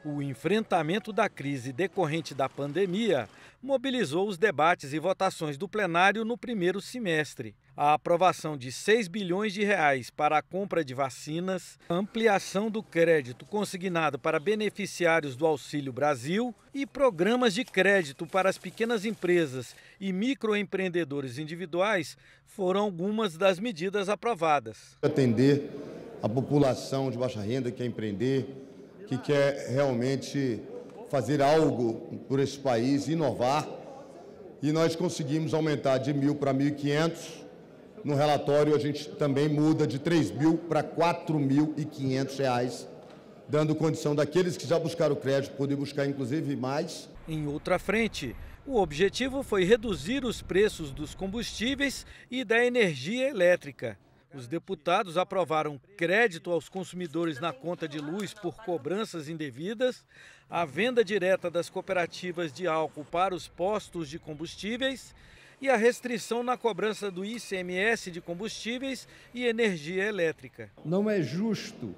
O enfrentamento da crise decorrente da pandemia mobilizou os debates e votações do plenário no primeiro semestre. A aprovação de 6 bilhões de reais para a compra de vacinas, a ampliação do crédito consignado para beneficiários do Auxílio Brasil e programas de crédito para as pequenas empresas e microempreendedores individuais foram algumas das medidas aprovadas. Atender a população de baixa renda que quer empreender, que quer realmente fazer algo por esse país, inovar, e nós conseguimos aumentar de 1.000 para 1.500. No relatório a gente também muda de 3.000 para 4.500 reais, dando condição daqueles que já buscaram crédito poder buscar inclusive mais. Em outra frente, o objetivo foi reduzir os preços dos combustíveis e da energia elétrica. Os deputados aprovaram crédito aos consumidores na conta de luz por cobranças indevidas, a venda direta das cooperativas de álcool para os postos de combustíveis e a restrição na cobrança do ICMS de combustíveis e energia elétrica. Não é justo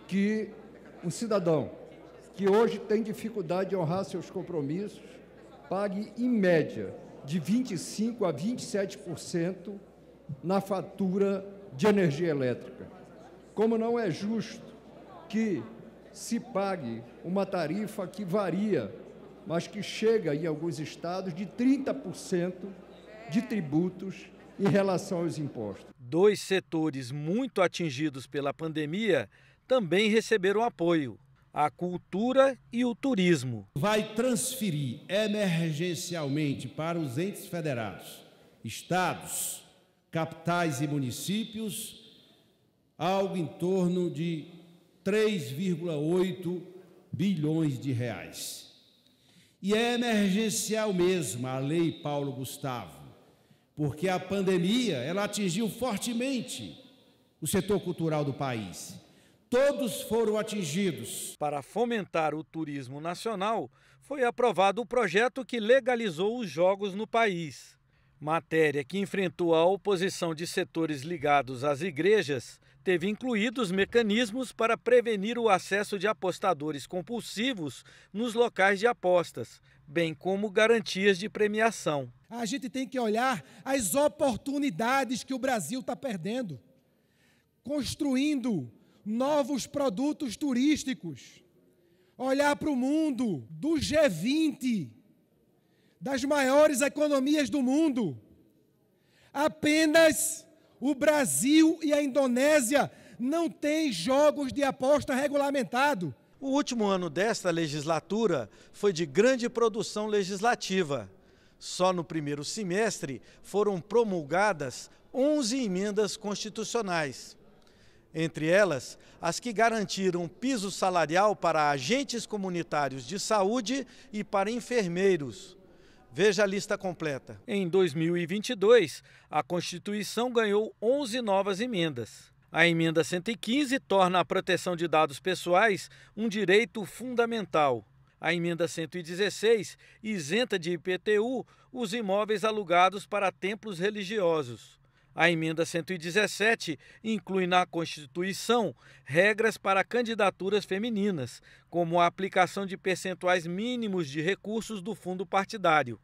que um cidadão que hoje tem dificuldade de honrar seus compromissos pague, em média, de 25% a 27% na fatura de energia elétrica. Como não é justo que se pague uma tarifa que varia, mas que chega em alguns estados de 30% de tributos em relação aos impostos. Dois setores muito atingidos pela pandemia também receberam apoio: a cultura e o turismo. Vai transferir emergencialmente para os entes federados, estados, capitais e municípios, algo em torno de 3,8 bilhões de reais. E é emergencial mesmo a Lei Paulo Gustavo, porque a pandemia ela atingiu fortemente o setor cultural do país. Todos foram atingidos. Para fomentar o turismo nacional, foi aprovado o projeto que legalizou os jogos no país. Matéria que enfrentou a oposição de setores ligados às igrejas, teve incluídos mecanismos para prevenir o acesso de apostadores compulsivos nos locais de apostas, bem como garantias de premiação. A gente tem que olhar as oportunidades que o Brasil está perdendo, construindo novos produtos turísticos, olhar para o mundo do G20, das maiores economias do mundo. Apenas o Brasil e a Indonésia não têm jogos de aposta regulamentados. O último ano desta legislatura foi de grande produção legislativa. Só no primeiro semestre foram promulgadas 11 emendas constitucionais. Entre elas, as que garantiram piso salarial para agentes comunitários de saúde e para enfermeiros. Veja a lista completa. Em 2022, a Constituição ganhou 11 novas emendas. A emenda 115 torna a proteção de dados pessoais um direito fundamental. A emenda 116 isenta de IPTU os imóveis alugados para templos religiosos. A emenda 117 inclui na Constituição regras para candidaturas femininas, como a aplicação de percentuais mínimos de recursos do fundo partidário.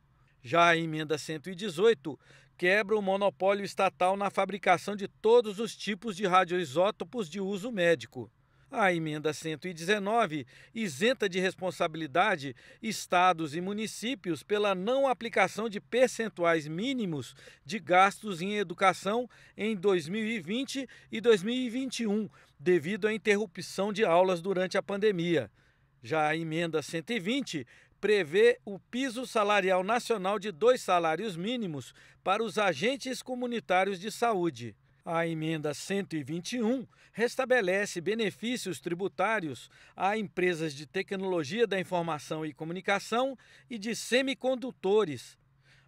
Já a emenda 118 quebra o monopólio estatal na fabricação de todos os tipos de radioisótopos de uso médico. A emenda 119 isenta de responsabilidade estados e municípios pela não aplicação de percentuais mínimos de gastos em educação em 2020 e 2021, devido à interrupção de aulas durante a pandemia. Já a emenda 120 prevê o piso salarial nacional de 2 salários mínimos para os agentes comunitários de saúde. A emenda 121 restabelece benefícios tributários a empresas de tecnologia da informação e comunicação e de semicondutores.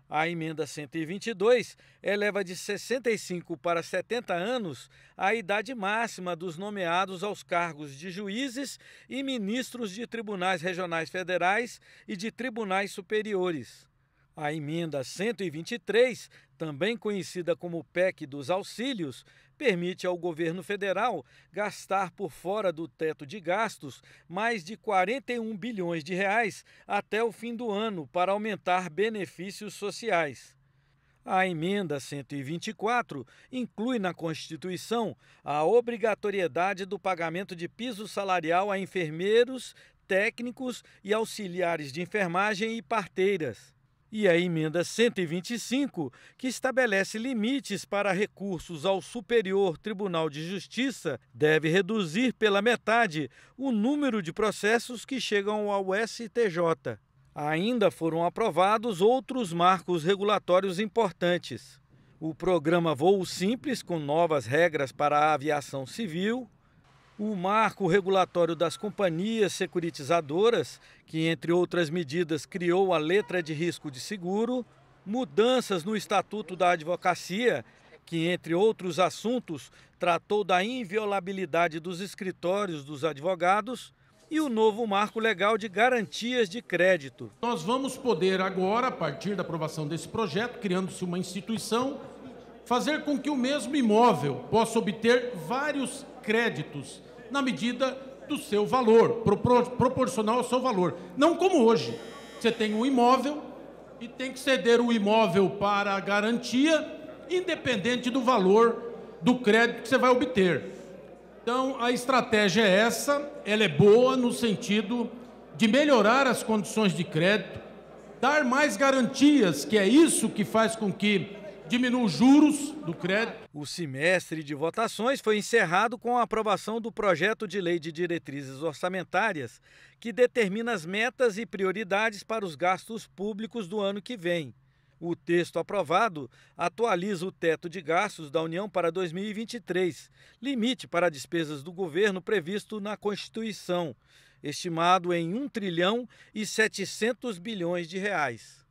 A emenda 122 eleva de 65 para 70 anos a idade máxima dos nomeados aos cargos de juízes e ministros de tribunais regionais federais e de tribunais superiores. A emenda 123, também conhecida como PEC dos auxílios, permite ao governo federal gastar por fora do teto de gastos mais de 41 bilhões de reais até o fim do ano para aumentar benefícios sociais. A emenda 124 inclui na Constituição a obrigatoriedade do pagamento de piso salarial a enfermeiros, técnicos e auxiliares de enfermagem e parteiras. E a emenda 125, que estabelece limites para recursos ao Superior Tribunal de Justiça, deve reduzir pela metade o número de processos que chegam ao STJ. Ainda foram aprovados outros marcos regulatórios importantes. O programa Voo Simples, com novas regras para a aviação civil, o marco regulatório das companhias securitizadoras, que, entre outras medidas, criou a letra de risco de seguro, mudanças no Estatuto da Advocacia, que, entre outros assuntos, tratou da inviolabilidade dos escritórios dos advogados, e o novo marco legal de garantias de crédito. Nós vamos poder agora, a partir da aprovação desse projeto, criando-se uma instituição, fazer com que o mesmo imóvel possa obter vários créditos na medida do seu valor, proporcional ao seu valor. Não como hoje, você tem um imóvel e tem que ceder o imóvel para a garantia, independente do valor do crédito que você vai obter. Então, a estratégia é essa, ela é boa no sentido de melhorar as condições de crédito, dar mais garantias, que é isso que faz com que diminua os juros do crédito. O semestre de votações foi encerrado com a aprovação do projeto de lei de diretrizes orçamentárias, que determina as metas e prioridades para os gastos públicos do ano que vem. O texto aprovado atualiza o teto de gastos da União para 2023, limite para despesas do governo previsto na Constituição, estimado em R$ 1,7 trilhão de reais.